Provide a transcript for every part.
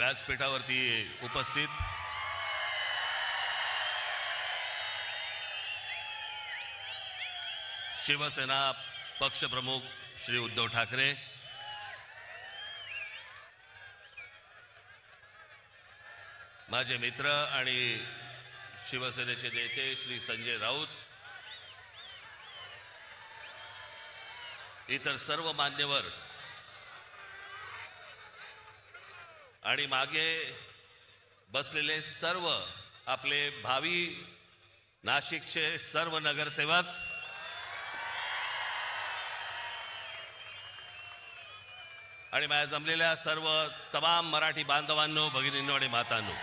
व्यासपीठावरती उपस्थित शिवसेना पक्षप्रमुख श्री उद्धव ठाकरे, माझे मित्र आणि शिवसेनेचे नेते श्री संजय राऊत, इतर सर्व मान्यवर आणि मागे बसलेले सर्व आपले भावी नाशिकचे सर्व नगरसेवक, आणि माझ्या जमलेल्या सर्व तमाम मराठी बांधवांनो, भगिनींनो आणि मातांनो,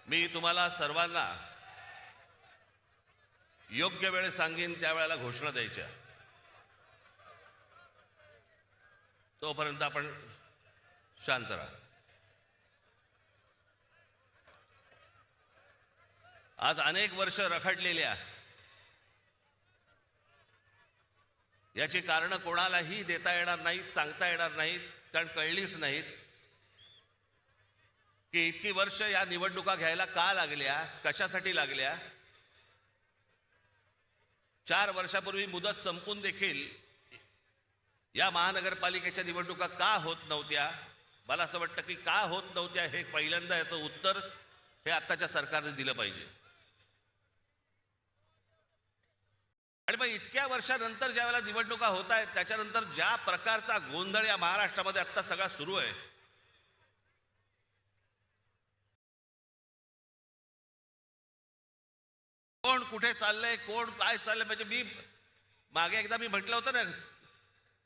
मी तुम्हाला सर्वांना योग्य वेळ सांगेन त्यावेळेला घोषणा द्यायच्या. तोपर्यंत आपण शांत राहा. आज अनेक वर्ष रखडलेल्या याची कारण कोणालाही देता येणार नाहीत, सांगता येणार नाहीत, कारण कळलीच नाहीत की इतकी वर्ष या निवडणुका घ्यायला का लागल्या, कशासाठी लागल्या. 4 वर्षापूर्वी मुदत संपून देखील या महानगरपालिकेच्या निवडणुका का होत नव्हत्या. मला असं वाटतं की का होत नव्हत्या हे पहिल्यांदा याचं उत्तर हे आत्ताच्या सरकारने दिलं पाहिजे. आणि मग इतक्या वर्षानंतर ज्या वेळेला निवडणुका होत आहेत त्याच्यानंतर ज्या प्रकारचा गोंधळ या महाराष्ट्रामध्ये आत्ता सगळा सुरू आहे, कोण कुठे चाललंय, कोण काय चाललंय, म्हणजे मी मागे एकदा म्हटलं होतं ना,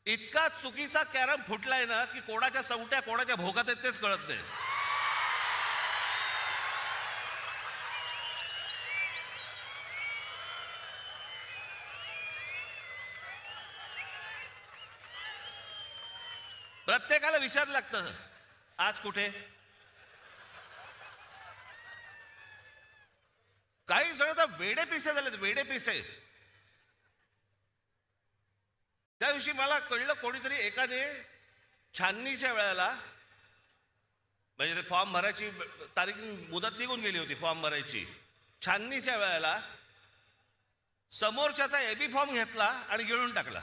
इतका चुकीचा कॅरम फुटलाय ना की कोणाच्या सवट्या कोणाच्या भोगात आहेत तेच कळत नाही. प्रत्येकाला विचार लागतं आज कुठे. काही जण तर वेडे पिसे झालेत, वेडे पिसे. त्या दिवशी मला कळलं, कोणीतरी एकाने छाननीच्या वेळेला, म्हणजे ते फॉर्म भरायची तारीख मुदत निघून गेली होती फॉर्म भरायची, छाननीच्या वेळेला समोरच्याचा एबी फॉर्म घेतला आणि गिळून टाकला.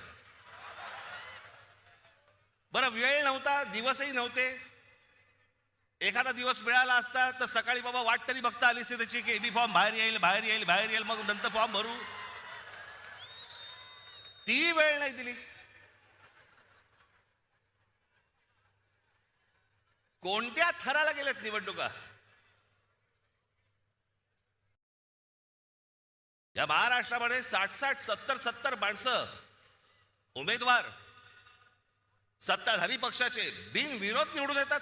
बरं, वेळ नव्हता, दिवसही नव्हते. एखादा दिवस मिळाला असता तर सकाळी बाबा वाट तरी बघता आली असते त्याची की एबी फॉर्म बाहेर येईल, बाहेर येईल, बाहेर येईल, मग नंतर फॉर्म भरू. ती वेळ नाही दिली. कोणत्या थराला गेलेत निवडणुका. या महाराष्ट्रामध्ये 60-60, 70-70 माणसं उमेदवार सत्ताधारी पक्षाचे बिनविरोध निवडून येतात.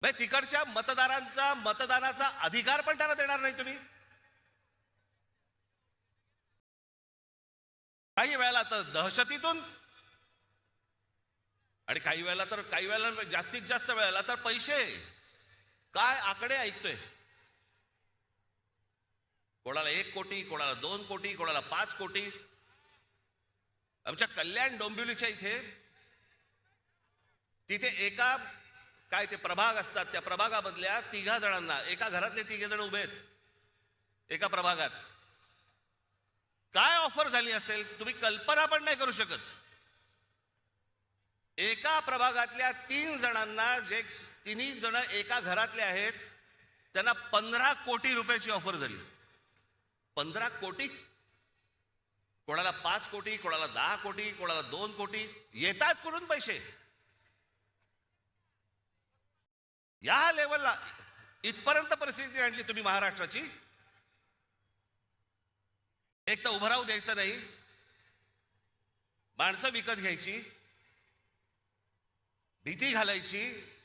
तिकडच्या मतदारांचा मतदानाचा अधिकार पण त्यांना देणार नाही तुम्ही. काही वेळेला तर दहशतीतून, आणि काही वेळेला जास्तीत जास्त वेळेला तर पैसे. काय आकडे ऐकतोय. कोणाला 1 कोटी, कोणाला 2 कोटी, कोणाला 5 कोटी. आमच्या कल्याण डोंबिवलीच्या तिथे एका काय ते प्रभाग असतात, त्या प्रभागामधल्या 3 जणांना, एका घरातले 3 जण उभे आहेत एका प्रभागात. काय ऑफर झाली असेल तुम्ही कल्पना पण नाही करू शकत. एका प्रभागातल्या 3 जणांना, जे 3 जण एका घरातले आहेत, त्यांना 15 कोटी रुपयाची ऑफर झाली. 15 कोटी. कोणाला 5 कोटी, कोणाला 10 कोटी, कोणाला 2 कोटी. येतात कुठून पैसे. या लेवलला इथपर्यंत परिस्थिती आणली तुम्ही महाराष्ट्राची. एक तर उभं राहू द्यायचं नाही, माणसं विकत घ्यायची, भीती घालायची,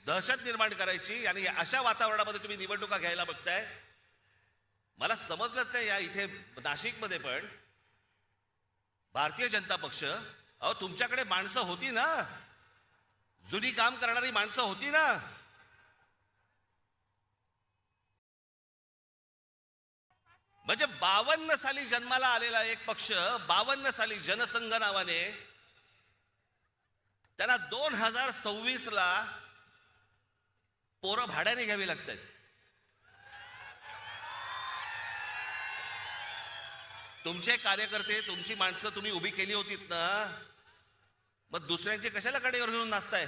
दहशत निर्माण करायची, आणि अशा वातावरणामध्ये तुम्ही निवडणुका घ्यायला बघताय. मला समजलंच नाही. या इथे नाशिकमध्ये पण भारतीय जनता पक्ष, अहो तुमच्याकडे माणसं होती ना, जुनी काम करणारी माणसं होती ना. म्हणजे 52 साली जन्माला आलेला एक पक्ष 52 साली जनसंघ नावाने त्यांना 2026ला पोरं भाड्याने घ्यावी लागतात. तुमचे कार्यकर्ते तुमची माणसं तुम्ही उभी केली होतीत ना, मग दुसऱ्यांची कशाला कडेवर घेऊन नाचताय?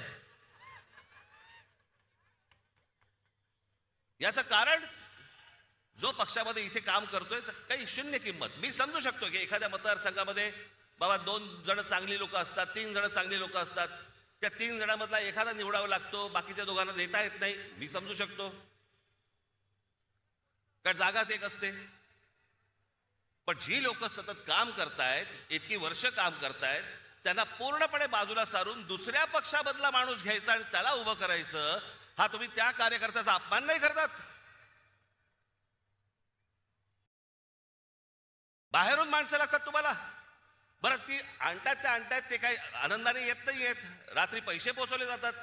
याचं कारण जो पक्षामध्ये इथे काम करतोय तर काही शून्य किंमत. मी समजू शकतो की एखाद्या मतदारसंघामध्ये बाबा 2 जण चांगली लोक असतात, 3 जण चांगली लोक असतात, त्या 3 जणांमधला एखादा निवडावा लागतो, बाकीच्या दोघांना देता येत नाही. मी समजू शकतो, कारण जागाच एक असते. पण जी लोक सतत काम करतायत, इतकी वर्ष काम करतायत, त्यांना पूर्णपणे बाजूला सारून दुसऱ्या पक्षामधला माणूस घ्यायचा आणि त्याला उभं करायचं, हा तुम्ही त्या कार्यकर्त्याचा अपमान नाही करतात? बाहेरून माणसं लागतात तुम्हाला. बरं, ती आणतायत ते काही आनंदाने येत नाही येत, रात्री पैसे पोचवले जातात.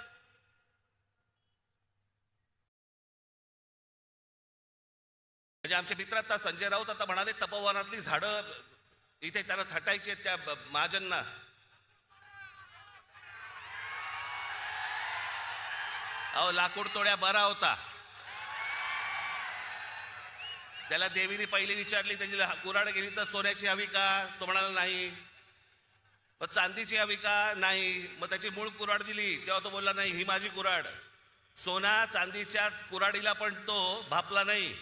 म्हणजे आमचे मित्र आता संजय राऊत आता म्हणाले तपोवनातली झाडं इथे त्यांना छटायची आहेत त्या महाजनना. अहो, लाकूड तोड्या बरा होता. त्याला देवीने पहिली विचारली, त्याची कुऱ्हाड गेली तर सोन्याची हवी का? तो म्हणाला नाही. मग चांदीची हवी का? नाही. मग त्याची मूळ कुऱ्हाड दिली, तेव्हा तो बोलला नाही, ही माझी कुऱ्हाड. सोना चांदीच्या कुऱ्हाडीला पण तो भापला नाही.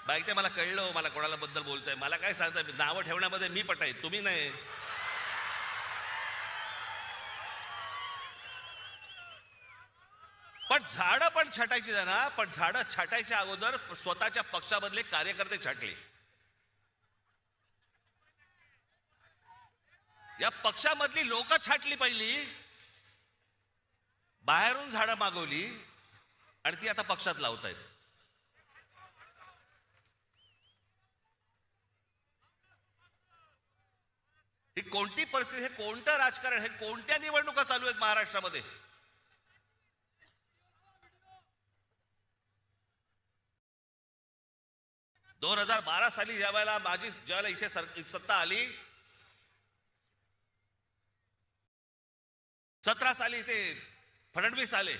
बाई, ते मला कळलं, मला कोणाला बद्दल बोलतोय, मला काय सांगताय? नावं ठेवण्यामध्ये मी पटाय, तुम्ही नाही. पण झाडं पण छाटायची ना, पण झाडं छाटायच्या अगोदर स्वतःच्या पक्षामधले कार्यकर्ते छाटले. या पक्षामधली लोक छाटली पहिली, बाहेरून झाडं मागवली आणि ती आता पक्षात लावतायत. ही कोणती परिस्थिती, हे कोणतं राजकारण, हे कोणत्या निवडणुका चालू आहेत महाराष्ट्रामध्ये? दोन 2012 साली ज्यावेळेला ज्यावेळेला इथे सत्ता आली, 17 साली इथे फडणवीस आले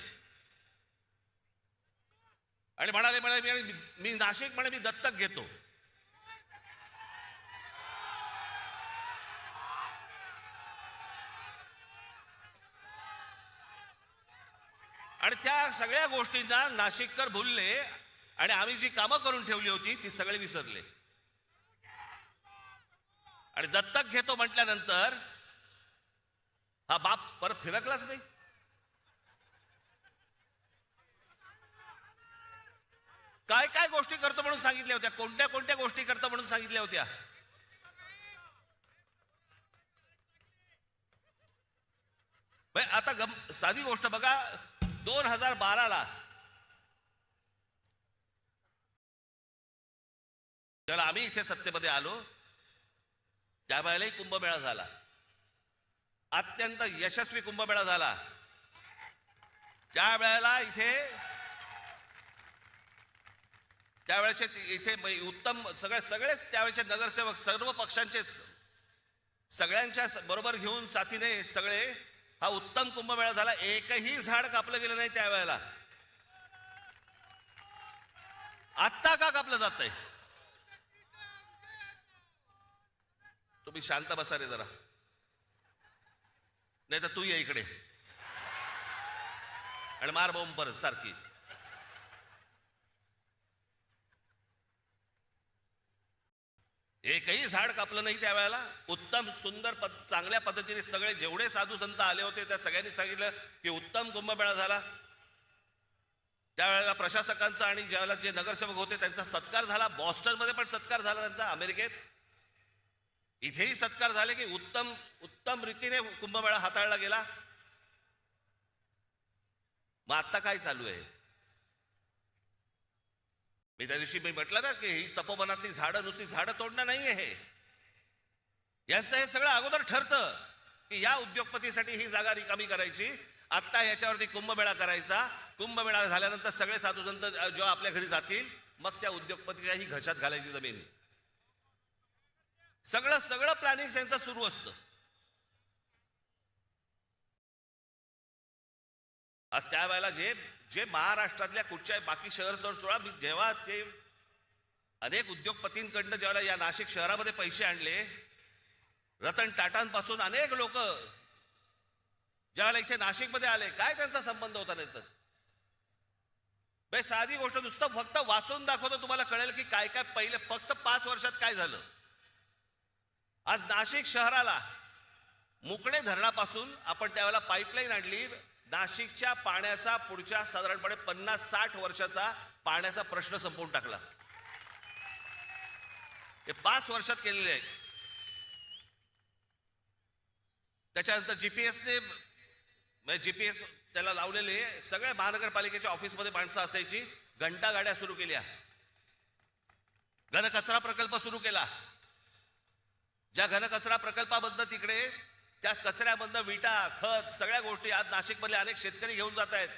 आणि म्हणाले मी नाशिक मी दत्तक घेतो. आणि त्या सगळ्या गोष्टींना नाशिककर भुलले आणि आम्ही जी कामं करून ठेवली होती ती सगळे विसरले. आणि दत्तक घेतो म्हटल्यानंतर हा बाप परत फिरकलाच नाही. काय काय गोष्टी करतो म्हणून सांगितल्या होत्या, कोणत्या कोणत्या गोष्टी करतो म्हणून सांगितल्या होत्या. आता साधी गोष्ट बघा, 2012ला ज्यावेळेला आम्ही इथे सत्तेमध्ये आलो त्यावेळेलाही कुंभमेळा झाला, अत्यंत यशस्वी कुंभमेळा झाला. त्यावेळेला त्यावेळेचे इथे उत्तम सगळेच त्यावेळेचे नगरसेवक सर्व पक्षांचे सगळ्यांच्या बरोबर घेऊन साथीने सगळे हा उत्तम कुंभमेळा झाला. एकही झाड कापलं गेलं नाही त्यावेळेला. आत्ता का कापलं जातंय? तुम्ही शांत बसा रे जरा, नाही तर तू ये इकडे आणि मार बोंब परत सारखी. एकही झाड कापलं नाही त्यावेळेला. उत्तम सुंदर चांगल्या पद्धतीने सगळे जेवढे साधू संत आले होते त्या सगळ्यांनी सांगितलं की उत्तम कुंभमेळा झाला. त्यावेळेला प्रशासकांचा आणि ज्यावेळेला जे नगरसेवक होते त्यांचा सत्कार झाला. बॉस्टनमध्ये पण सत्कार झाला त्यांचा, अमेरिकेत इथेही सत्कार झाले की उत्तम उत्तम रीतीने कुंभमेळा हाताळला गेला. मग आता काय चालू आहे? मी त्या दिवशी म्हटलं ना की ही तपोवनातली झाडं नुसती झाडं तोडणं नाहीये, हे यांचं हे सगळं अगोदर ठरतं की या उद्योगपतीसाठी ही जागा रिकामी करायची, आत्ता याच्यावरती कुंभमेळा करायचा. कुंभमेळा झाल्यानंतर सगळे साधू संत जेव्हा आपल्या घरी जातील मग त्या उद्योगपतीच्याही घशात घालायची जमीन. सगळं सगळं प्लॅनिंग त्यांचं सुरू असतं. आज त्यावेळेला जे जे महाराष्ट्रातल्या कुठच्याही बाकी शहर सोडा, मी जेव्हा ते अनेक उद्योगपतींकडनं ज्यावेळेला या नाशिक शहरामध्ये पैसे आणले, रतन टाटांपासून अनेक लोक ज्यावेळेला इथे नाशिकमध्ये आले, काय त्यांचा संबंध होता नंतर? साधी गोष्ट नुसतं फक्त वाचून दाखवतो, तुम्हाला कळेल की काय काय पहिले फक्त 5 वर्षात काय झालं. आज नाशिक शहराला मुकणे धरणापासून आपण त्यावेळेला पाईपलाईन आणली. नाशिकच्या पाण्याचा पुढच्या साधारणपणे 50-60 वर्षाचा पाण्याचा प्रश्न संपवून टाकला. हे 5 वर्षात केलेले आहे. त्याच्यानंतर जीपीएस त्याला लावलेले सगळ्या महानगरपालिकेच्या ऑफिसमध्ये माणसं असायची. घंटा गाड्या सुरू केल्या, घनकचरा प्रकल्प सुरू केला. ज्या घनकचरा प्रकल्पाबद्दल तिकडे त्या कचऱ्यामधनं विटा, खत, सगळ्या गोष्टी आज नाशिकमधले अनेक शेतकरी घेऊन जात आहेत.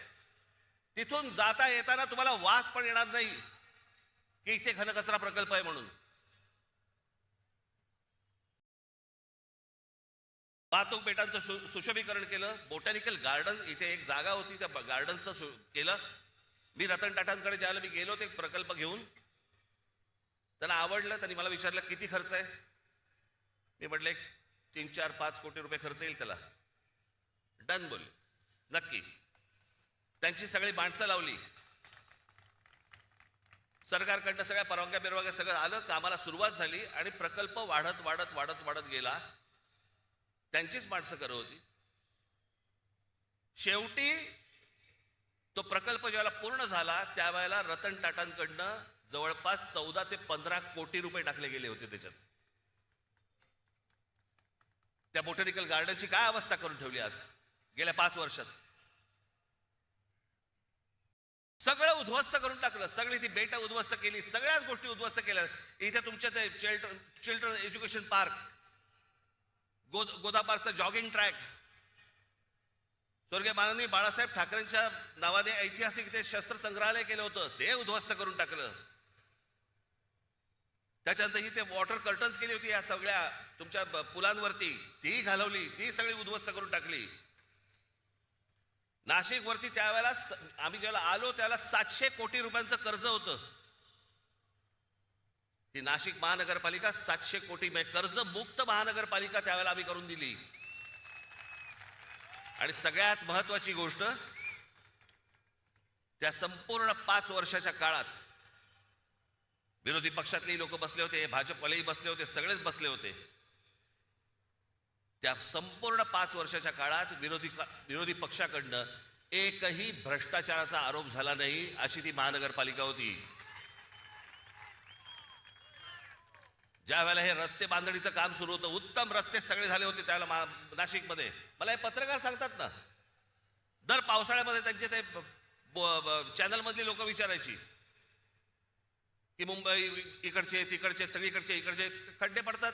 तिथून जाता येताना तुम्हाला वास पण येणार नाही की इथे घनकचरा प्रकल्प आहे म्हणून. वाहतूक पेटांचं सुशोभीकरण केलं. बोटॅनिकल गार्डन इथे एक जागा होती, त्या गार्डनचं केलं. मी रतन टाटांकडे ज्याला मी गेलो ते प्रकल्प घेऊन, त्यांना आवडलं. त्यांनी मला विचारलं किती खर्च आहे. मी म्हटलं 3-4-5 कोटी रुपये खर्च येईल त्याला. डन बोलले, नक्की. त्यांची सगळी माणसं लावली, सरकारकडनं सगळ्या परवानग्या बिरवानग्या सगळं आलं, कामाला सुरुवात झाली आणि प्रकल्प वाढत वाढत वाढत वाढत गेला. त्यांचीच माणसं करत होती. शेवटी तो प्रकल्प ज्यावेळेला पूर्ण झाला त्यावेळेला रतन टाटांकडनं जवळपास 14 ते 15 कोटी रुपये टाकले गेले होते त्याच्यात. त्या बोटॅनिकल गार्डनची काय अवस्था करून ठेवली आज गेल्या 5 वर्षात. सगळं उद्ध्वस्त करून टाकलं. सगळी ती बेटा उद्ध्वस्त केली, सगळ्याच गोष्टी उद्ध्वस्त केल्या. इथे तुमच्या ते चिल्ड्रन एज्युकेशन पार्क, गोदापारचं जॉगिंग ट्रॅक, स्वर्गीय माननीय बाळासाहेब ठाकरेंच्या नावाने ऐतिहासिक ते शस्त्र संग्रहालय केलं होतं, ते उद्ध्वस्त करून टाकलं. त्याच्यानंतर ही ते वॉटर कर्टन्स केली होती या सगळ्या तुमच्या पुलांवरती, ती घालवली, ती सगळी उद्ध्वस्त करून टाकली. नाशिक वरती त्यावेळेला आम्ही ज्याला आलो त्यावेळेला 700 कोटी रुपयांचं कर्ज होतं. ही नाशिक महानगरपालिका 700 कोटी कर्ज मुक्त महानगरपालिका त्यावेळेला आम्ही करून दिली. आणि सगळ्यात महत्वाची गोष्ट, त्या संपूर्ण 5 वर्षाच्या काळात विरोधी पक्षातलेही लोक बसले होते, भाजपवालेही बसले होते, सगळेच बसले होते. त्या संपूर्ण 5 वर्षाच्या काळात विरोधी पक्षाकडनं एकही भ्रष्टाचाराचा आरोप झाला नाही, अशी ती महानगरपालिका होती. ज्या वेळेला हे रस्ते बांधणीचं काम सुरू होतं, उत्तम रस्ते सगळे झाले होते त्यावेळेला नाशिकमध्ये. मला हे पत्रकार सांगतात ना, दर पावसाळ्यामध्ये त्यांचे ते चॅनलमधली लोक विचारायची की मुंबई इकडचे तिकडचे सगळीकडचे इकडचे खड्डे पडतात.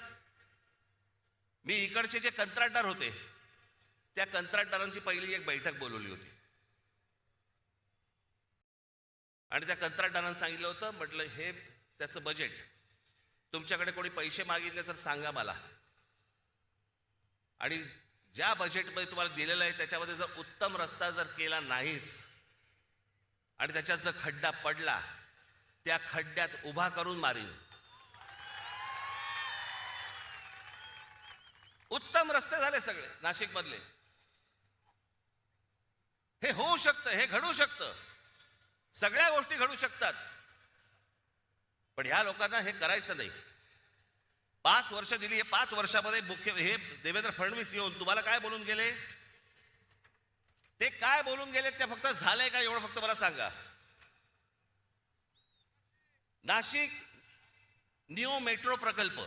मी इकडचे जे कंत्राटदार होते त्या कंत्राटदारांची पहिली एक बैठक बोलवली होती आणि त्या कंत्राटदारांना सांगितलं होतं, म्हटलं हे त्याचं बजेट, तुमच्याकडे कोणी पैसे मागितले तर सांगा मला, आणि ज्या बजेटमध्ये तुम्हाला दिलेलं आहे त्याच्यामध्ये जर उत्तम रस्ता जर केला नाहीस आणि त्याच्यात जर खड्डा पडला, त्या खड्ड्यात उभा करून मारीन. उत्तम रस्ते झाले सगळे नाशिक मधले. हे होऊ शकतं, हे घडू शकतं, सगळ्या गोष्टी घडू शकतात. पण ह्या लोकांना हे करायचं नाही. 5 वर्ष दिली. हे 5 वर्षामध्ये हे देवेंद्र फडणवीस येऊन तुम्हाला काय बोलून गेले, ते काय बोलून गेले ते फक्त झालंय का एवढं फक्त मला सांगा. नाशिक न्यू मेट्रो प्रकल्प,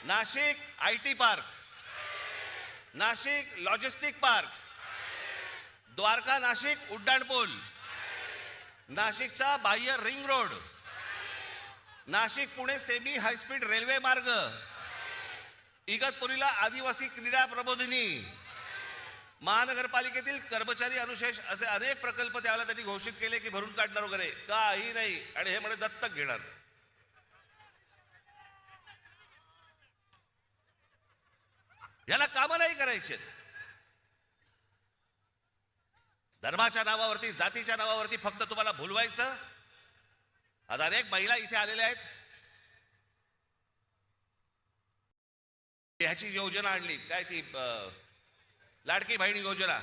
Nashik IT park, Nashik logistic park, Dwarka Nashik उड्डाणपूल, नाशिकचा बाह्य ring road, Nashik Pune semi high speed railway मार्ग, इगतपुरीला आदिवासी क्रीडा प्रबोधिनी, महानगरपालिकेतील कर्मचारी अनुशेष असे अनेक प्रकल्प त्यावेळेला त्यांनी घोषित केले की भरून काढणार वगैरे, काही नाही. आणि हे म्हणे दत्तक घेणार. याला कामं नाही करायचे. धर्माच्या नावावरती, जातीच्या नावावरती फक्त तुम्हाला भुलवायचं. आज अनेक महिला इथे आलेल्या आहेत. ह्याची योजना आणली, काय ती लाडकी बहिणी योजना.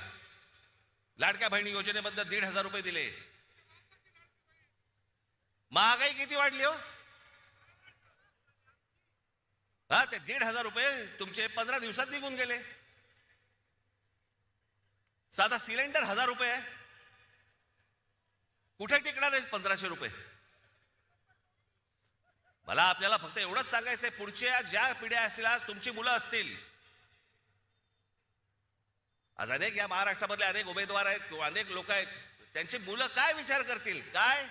लाडक्या बहिणी योजनेबद्दल 1,500 रुपये दिले. महागाई किती वाढली हो. हा, ते 1,500 रुपये तुमचे 15 दिवसात निघून गेले. साधा सिलेंडर 1,000 रुपये आहे. कुठे टिकणार आहे 1,500 रुपये. मला आपल्याला फक्त एवढंच सांगायचंय, पुढच्या ज्या पिढ्या असतील, आज तुमची मुलं असतील, आज अनेक या महाराष्ट्रामधले अनेक उमेदवार आहेत किंवा अनेक लोक आहेत, त्यांची मुलं काय विचार करतील. काय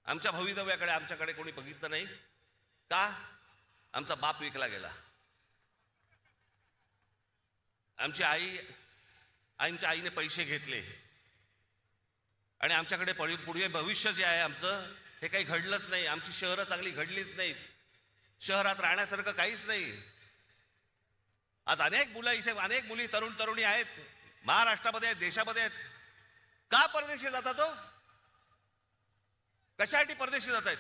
आमच्या भवितव्याकडे आमच्याकडे कोणी बघितलं नाही का. आमचा बाप विकला गेला. आमच्या आईने पैसे घेतले आणि आमच्याकडे पुढे भविष्य जे आहे आमचं, हे काही घडलंच नाही. आमची शहरं चांगली घडलीच नाहीत. शहरात राहण्यासारखं काहीच नाही. आज अनेक मुलं इथे, अनेक मुली, तरुणी आहेत महाराष्ट्रामध्ये आहेत, देशामध्ये आहेत. का परदेशी जातात हो. कशासाठी परदेशी जात आहेत.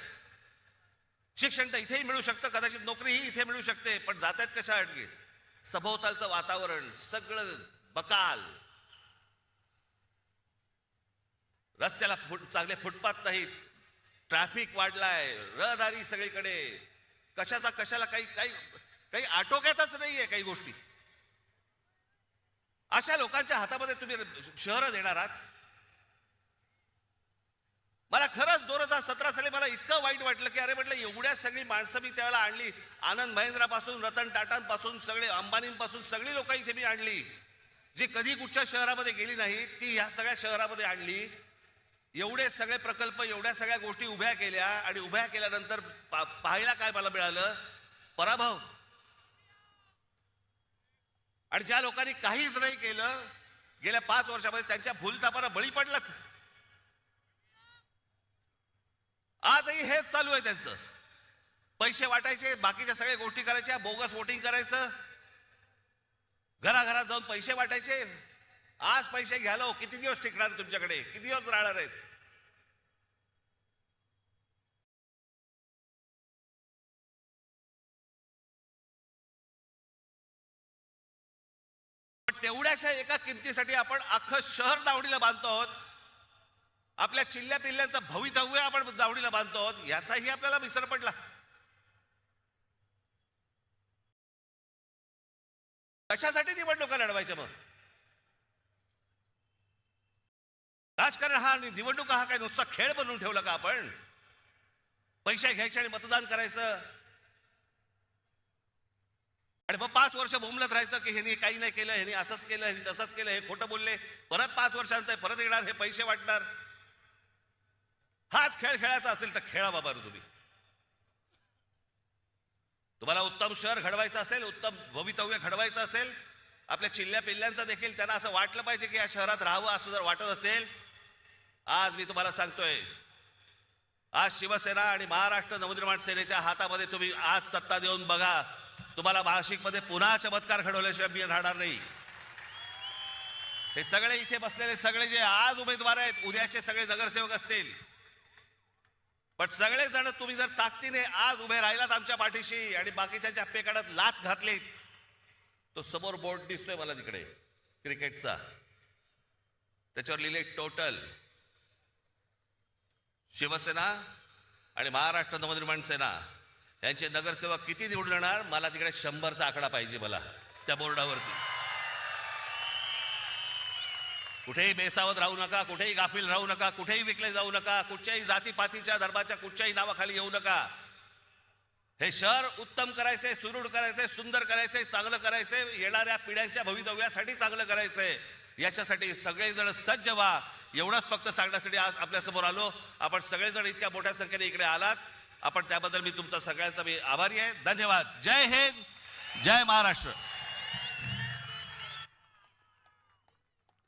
शिक्षण तर इथेही मिळू शकतं, कदाचित नोकरीही इथे मिळू शकते, पण जात आहेत कशासाठी. सभोवतालचं वातावरण सगळं बकाल. रस्त्याला चांगले फुटपाथ नाहीत. ट्रॅफिक वाढलाय, रहदारी सगळीकडे. कशाला काही आटोक्यातच नाहीये काही गोष्टी. अशा लोकांच्या हातामध्ये तुम्ही शहरं देणार आहात. मला खरंच 2017 साली मला इतकं वाईट वाटलं की अरे म्हटलं, एवढ्या सगळी माणसं मी त्यावेळेला आणली. आनंद महिंद्रापासून, रतन टाटांपासून, सगळे अंबानींपासून सगळी लोक इथे मी आणली, जी कधी कुठच्या शहरामध्ये गेली नाही, ती ह्या सगळ्या शहरामध्ये आणली. एवढे सगळे प्रकल्प, एवढ्या सगळ्या गोष्टी उभ्या केल्या आणि उभ्या केल्यानंतर पाहायला काय मला मिळालं. पराभव. आणि ज्या लोकांनी काहीच नाही केलं गेल्या 5 वर्षामध्ये, त्यांच्या भूलथापाला बळी पडलात. आजही हेच चालू आहे त्यांचं. पैसे वाटायचे, बाकीच्या सगळ्या गोष्टी करायच्या, बोगस वोटिंग करायचं, घराघरात जाऊन पैसे वाटायचे. आज पैसे घ्यायला हो, किती दिवस टिकणार तुमच्याकडे, किती दिवस राहणार आहेत. तेवढ्याशा एका किमतीसाठी आपण अख्खं शहर दावडीला बांधतो आहोत. आपल्या चिल्ल्या पिल्ल्यांचं भवितव्य आपण दावडीला बांधतो आहोत. याचाही आपल्याला विसर पडला. कशासाठी निवडणुका लढवायच्या मग. राजकारण हा आणि निवडणुका हा काय नुसता खेळ बनवून ठेवला का आपण. पैसे घ्यायचे आणि मतदान करायचं आणि मग 5 वर्ष बोंबलत राहायचं की ह्यांनी काही नाही केलं, ह्यांनी असंच केलं, ह्यांनी तसंच केलं, हे खोटं बोलले. परत 5 वर्षांनंतर परत येणार, हे पैसे वाटणार. हाच खेळ खेळायचा असेल तर खेळा बाबा. तुम्ही तुम्हाला उत्तम शहर घडवायचं असेल, उत्तम भवितव्य घडवायचं असेल, आपल्या चिल्ल्या पिल्ल्यांचं देखील त्यांना असं वाटलं पाहिजे की या शहरात राहावं असं जर वाटत असेल, आज मी तुम्हाला सांगतोय, आज शिवसेना आणि महाराष्ट्र नवनिर्माण सेनेच्या हातामध्ये तुम्ही आज सत्ता देऊन बघा. तुम्हाला नाशिकमध्ये पुन्हा चमत्कार घडवल्याशिवाय मी राहणार नाही. हे सगळे इथे बसलेले सगळे जे आज उमेदवार आहेत, उद्याचे सगळे नगरसेवक असतील, पण सगळेजण तुम्ही जर ताकदीने आज उभे राहिलात आमच्या पाठीशी आणि बाकीच्या पेकाडात लाथ घातलीत, तो समोर बोर्ड दिसतोय मला तिकडे क्रिकेटचा, त्याच्यावर लिहिले टोटल. शिवसेना आणि महाराष्ट्र नवनिर्माण सेना यांचे नगरसेवक किती निवडून येणार, मला तिकडे 100चा आकडा पाहिजे मला त्या बोर्डावरती. कुठेही बेसावत राहू नका, कुठेही गाफील राहू नका, कुठेही विकले जाऊ नका, कुठच्याही जातीपातीच्या धर्माच्या कुठच्याही नावाखाली येऊ नका. हे शहर उत्तम करायचंय, सुदृढ करायचंय, सुंदर करायचंय, चांगलं करायचंय, येणाऱ्या पिढ्यांच्या भवितव्यासाठी चांगलं करायचंय. याच्यासाठी सगळेजण सज्ज व्हा. एवढंच फक्त सांगण्यासाठी आज आपल्या समोर आलो. आपण सगळेजण इतक्या मोठ्या संख्येने इकडे आलात, आपण त्याबद्दल मी तुमचा सगळ्यांचा मी आभारी आहे. धन्यवाद. जय हिंद, जय महाराष्ट्र.